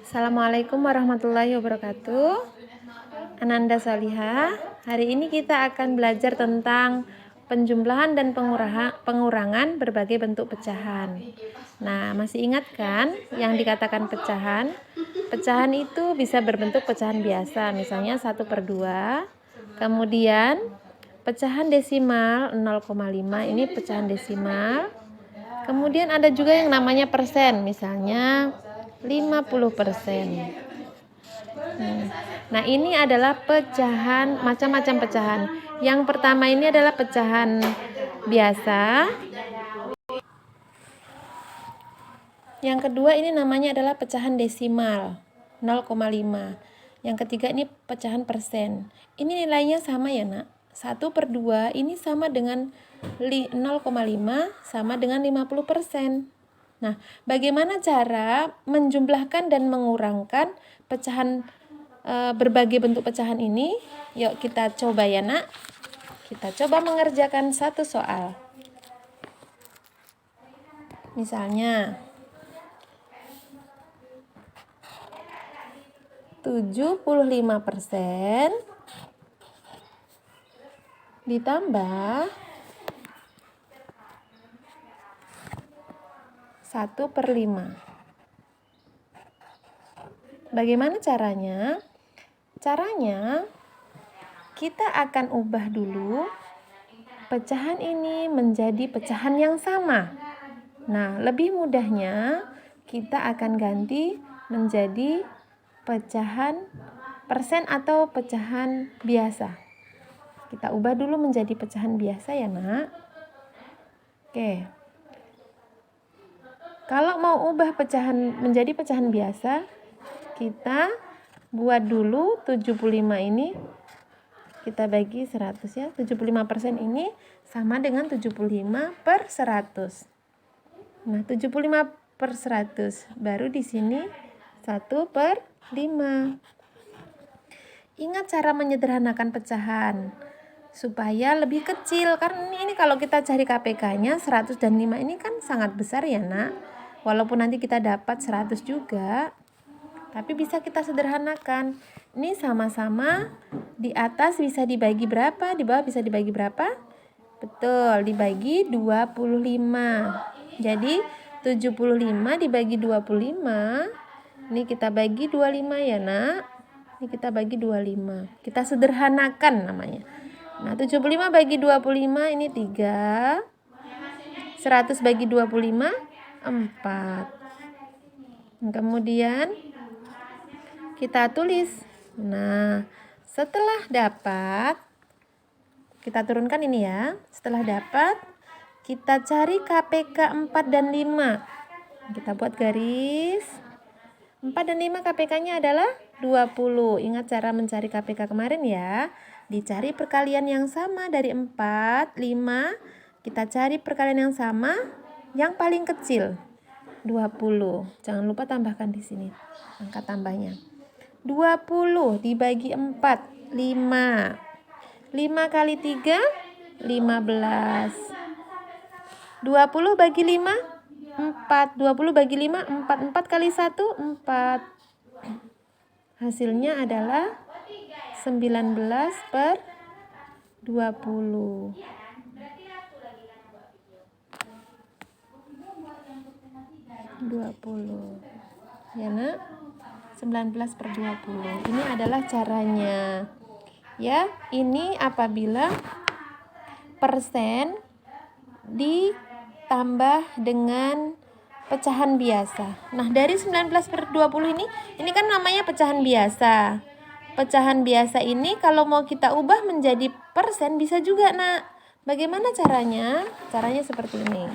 Assalamualaikum warahmatullahi wabarakatuh. Ananda Salihah. Hari ini kita akan belajar tentang penjumlahan dan pengurangan berbagai bentuk pecahan. Nah, masih ingat kan yang dikatakan pecahan? Pecahan itu bisa berbentuk pecahan biasa, misalnya 1/2. Kemudian pecahan desimal 0,5, ini pecahan desimal. Kemudian ada juga yang namanya persen, misalnya 50%. Nah, ini adalah pecahan, macam-macam pecahan. Yang pertama ini adalah pecahan biasa. Yang kedua ini namanya adalah pecahan desimal 0,5. Yang ketiga ini pecahan persen. Ini nilainya sama ya, Nak. 1/2 ini sama dengan 0,5 sama dengan 50%. Nah, bagaimana cara menjumlahkan dan mengurangkan pecahan berbagai bentuk pecahan ini? Yuk kita coba ya, Nak. Kita coba mengerjakan satu soal. Misalnya 75% ditambah 1/5. Bagaimana caranya? Caranya kita akan ubah dulu pecahan ini menjadi pecahan yang sama. Nah, lebih mudahnya kita akan ganti menjadi pecahan persen atau pecahan biasa. Kita ubah dulu menjadi pecahan biasa ya, Nak. Oke. Kalau mau ubah pecahan menjadi pecahan biasa, kita buat dulu 75 ini kita bagi 100 ya. 75% ini sama dengan 75/100. Nah, 75/100 baru di sini 1/5. Ingat cara menyederhanakan pecahan supaya lebih kecil, karena ini kalau kita cari KPK-nya 100 dan 5 ini kan sangat besar ya, Nak. Walaupun nanti kita dapat 100 juga, tapi bisa kita sederhanakan. Ini sama-sama di atas bisa dibagi berapa, di bawah bisa dibagi berapa? Betul, dibagi 25. Jadi 75 dibagi 25, ini kita bagi 25 ya, Nak. Ini kita bagi 25. Kita sederhanakan namanya. Nah, 75 bagi 25 ini 3. 100 bagi 25 4. Kemudian kita tulis. Nah, setelah dapat, kita turunkan ini ya. Setelah dapat, kita cari KPK 4 dan 5. Kita buat garis. 4 dan 5 KPK-nya adalah 20. Ingat cara mencari KPK kemarin ya. Dicari perkalian yang sama dari 4, 5. Kita cari perkalian yang sama, yang paling kecil 20. Jangan lupa tambahkan di sini angka tambahnya. 20 dibagi 4, 5. 5 kali 3, 15. 20 bagi 5, 4. 20 bagi 5, 4. 4 kali 1, 4. Hasilnya adalah 19/20. Ya, Nak. 19/20. Ini adalah caranya. Ya, ini apabila persen ditambah dengan pecahan biasa. Nah, dari 19/20 ini kan namanya pecahan biasa. Pecahan biasa ini kalau mau kita ubah menjadi persen bisa juga, Nak. Bagaimana caranya? Caranya seperti ini. Ya.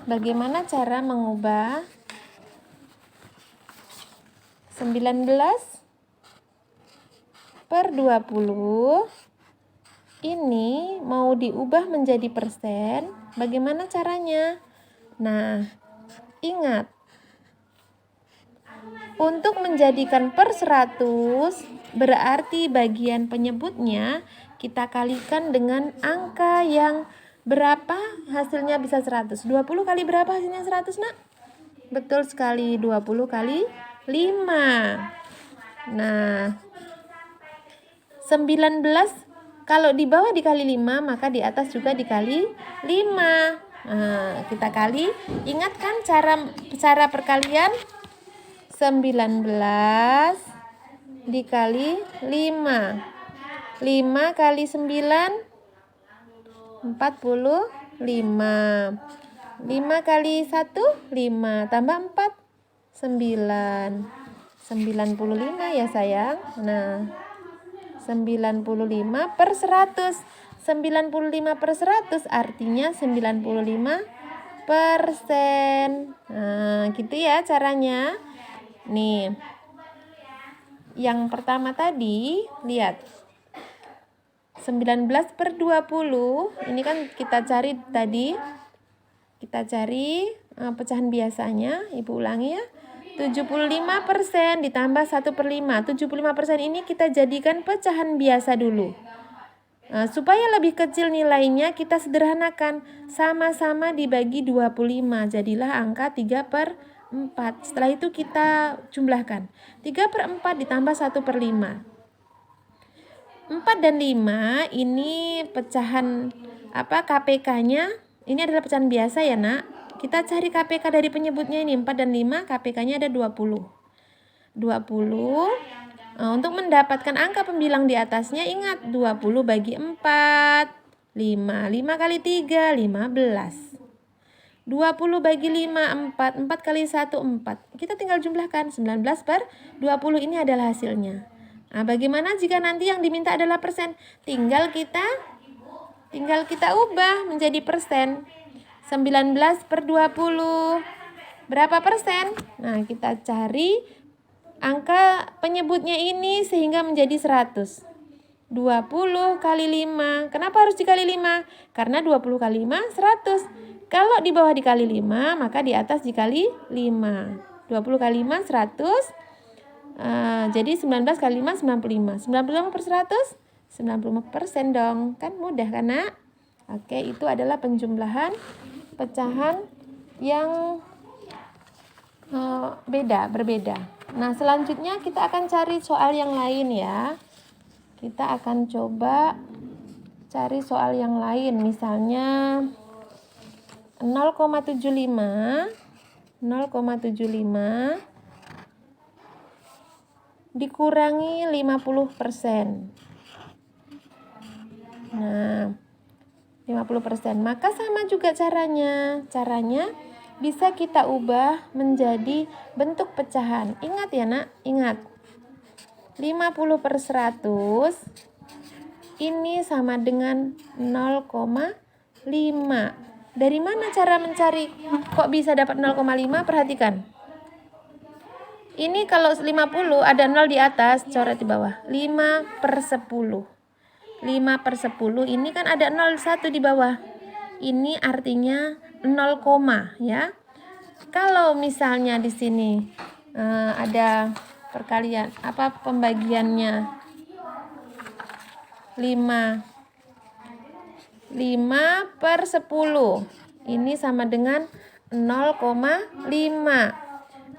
Bagaimana cara mengubah 19/20 ini mau diubah menjadi persen? Bagaimana caranya? Nah, ingat, untuk menjadikan per 100 berarti bagian penyebutnya kita kalikan dengan angka yang berapa hasilnya bisa 100. 20 kali berapa hasilnya 100, Nak? Betul sekali, 20 kali 5. Nah, 19 kalau di bawah dikali 5, maka di atas juga dikali 5. Nah, kita kali. Ingat kan cara perkalian? 19 dikali 5. 5 kali 9, 45. 5 kali 1, 5. Tambah 4, 9. 95 ya sayang. Nah, 95 per 100. 95 per 100 artinya 95%. Nah, gitu ya caranya. Nih, yang pertama tadi, lihat. 19 per 20, ini kan kita cari tadi. Kita cari pecahan biasanya, Ibu ulangi ya. 75% ditambah 1/5. 75% ini kita jadikan pecahan biasa dulu. Supaya lebih kecil nilainya, kita sederhanakan. Sama-sama dibagi 25. Jadilah angka 3/4. Setelah itu kita jumlahkan. 3/4 ditambah 1/5. 4 dan 5 ini pecahan KPK-nya. Ini adalah pecahan biasa ya nak. Kita cari KPK dari penyebutnya ini. 4 dan 5 KPK-nya ada 20. 20. Untuk mendapatkan angka pembilang di atasnya, ingat 20 bagi 4, 5. 5 kali 3, 15. 20 bagi 5, 4. 4 kali 1, 4. Kita tinggal jumlahkan. 19 per 20 ini adalah hasilnya. Bagaimana jika nanti yang diminta adalah persen? Tinggal kita ubah menjadi persen. 19 per 20. Berapa persen? Nah, kita cari angka penyebutnya ini sehingga menjadi 100. 20 kali 5. Kenapa harus dikali 5? Karena 20 kali 5, 100. Kalau di bawah dikali 5, maka di atas dikali 5. 20 kali 5, 100. Jadi 19 kali 5, 95. 95 per 100, 95% dong. Kan mudah kan nak? Oke, itu adalah penjumlahan pecahan yang berbeda. Nah, selanjutnya kita akan cari soal yang lain ya. Kita akan coba cari soal yang lain. Misalnya 0,75 dikurangi 50%. Nah, 50%. Maka sama juga caranya. Caranya bisa kita ubah menjadi bentuk pecahan. Ingat ya nak, ingat. 50 per 100 ini sama dengan 0,5. Dari mana cara mencari kok bisa dapat 0,5? Perhatikan. Ini kalau 50 ada 0 di atas, coret di bawah. 5 per 10. 5 per 10 ini kan ada 0 1 di bawah. Ini artinya 0, ya. Kalau misalnya di sini ada perkalian pembagiannya 5 per 10 ini sama dengan 0,5.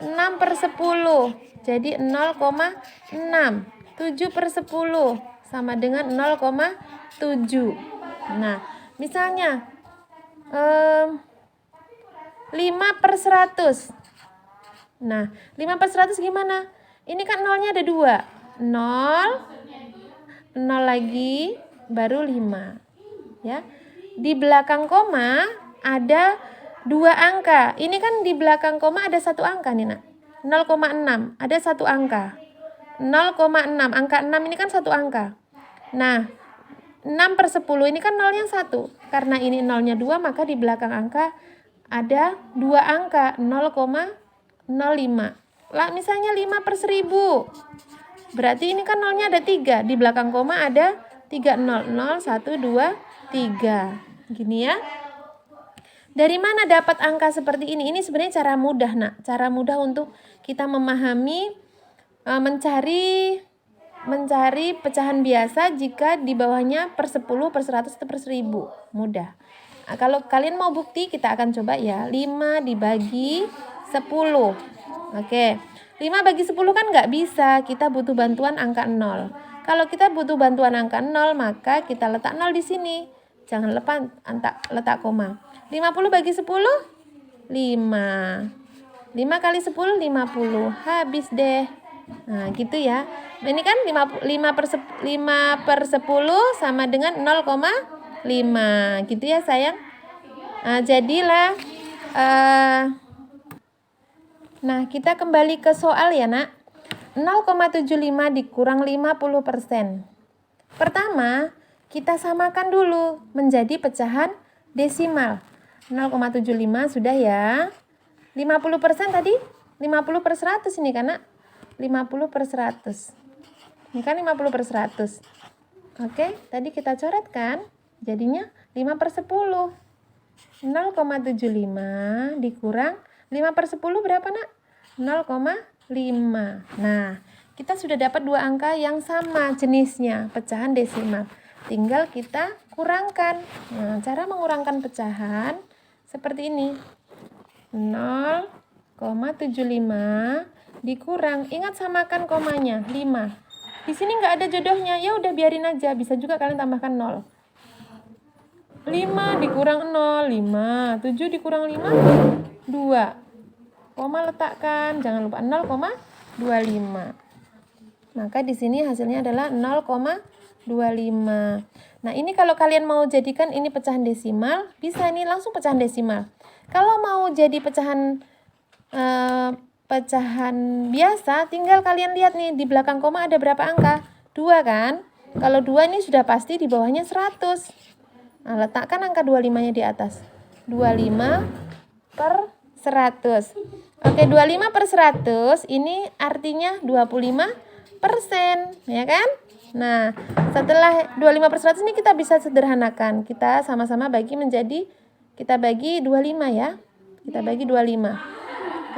6 per 10 jadi 0,6. 7 per 10 sama dengan 0,7. Nah, misalnya 5 per 100. Nah, 5 per 100 gimana? Ini kan nolnya ada 2. 0 lagi, baru 5. Ya. Di belakang koma ada 2 angka. Ini kan di belakang koma ada 1 angka nih nak. 0,6. Ada 1 angka. 0,6. Angka 6 ini kan 1 angka. Nah, 6 per 10 ini kan nolnya 1. Karena ini nolnya 2, maka di belakang angka ada 2 angka. 0,05. Lah, misalnya 5 per 1000. Berarti ini kan nolnya ada 3. Di belakang koma ada 3 0. 0, 1, 2, 3. Gini ya. Dari mana dapat angka seperti ini? Ini sebenarnya cara mudah nak. Cara mudah untuk kita memahami mencari pecahan biasa jika di bawahnya per 10, per 100, atau per 1000. Mudah. Nah, kalau kalian mau bukti kita akan coba ya. 5 dibagi 10. Oke, 5 bagi 10 kan nggak bisa, kita butuh bantuan angka 0. Kalau kita butuh bantuan angka 0, maka kita letak 0 di sini. Jangan lupa letak koma. 50 bagi 10, 5. 5 kali 10, 50. Habis deh. Nah, gitu ya. Ini kan 5 per 10 sama dengan 0,5. Gitu ya, sayang. Nah, jadilah nah, kita kembali ke soal ya, Nak. 0,75 dikurang 50%. Pertama, kita samakan dulu menjadi pecahan desimal. 0,75 sudah ya. 50% tadi 50 per 100 ini kan, Nak? 50 per 100. Ini kan 50 per 100. Oke, tadi kita coret kan? Jadinya 5 per 10. 0,75 dikurang 5 per 10 berapa, Nak? 0,5. Nah, kita sudah dapat dua angka yang sama jenisnya, pecahan desimal. Tinggal kita kurangkan. Nah, cara mengurangkan pecahan seperti ini. 0,75 dikurang, ingat samakan komanya, 5. Di sini nggak ada jodohnya, ya udah biarin aja, bisa juga kalian tambahkan 0. 5 dikurang 0, 5. 7 dikurang 5, 2. Koma letakkan, jangan lupa 0,25. Maka di sini hasilnya adalah 0,25. Nah, ini kalau kalian mau jadikan ini pecahan desimal, bisa ini langsung pecahan desimal. Kalau mau jadi pecahan biasa, tinggal kalian lihat nih di belakang koma ada berapa angka? 2 kan? Kalau 2 ini sudah pasti di bawahnya 100. Nah, letakkan angka 25-nya di atas. 25 per 100. Oke, 25 per 100 ini artinya 25%, ya kan? Nah, setelah 25 per 100 ini kita bisa sederhanakan. Kita sama-sama bagi menjadi, kita bagi 25 ya. Kita bagi 25.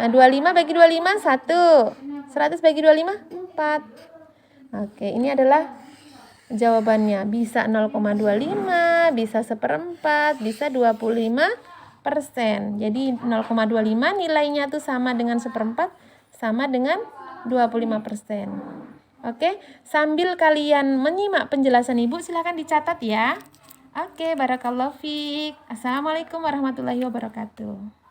Nah, 25 bagi 25, 1. 100 bagi 25, 4. Oke, ini adalah jawabannya. Bisa 0,25, bisa 1/4, bisa 25%. Jadi 0,25 nilainya tuh sama dengan 1/4, sama dengan 25%. Oke, sambil kalian menyimak penjelasan Ibu, silahkan dicatat ya. Oke, barakallahu fiik. Assalamualaikum warahmatullahi wabarakatuh.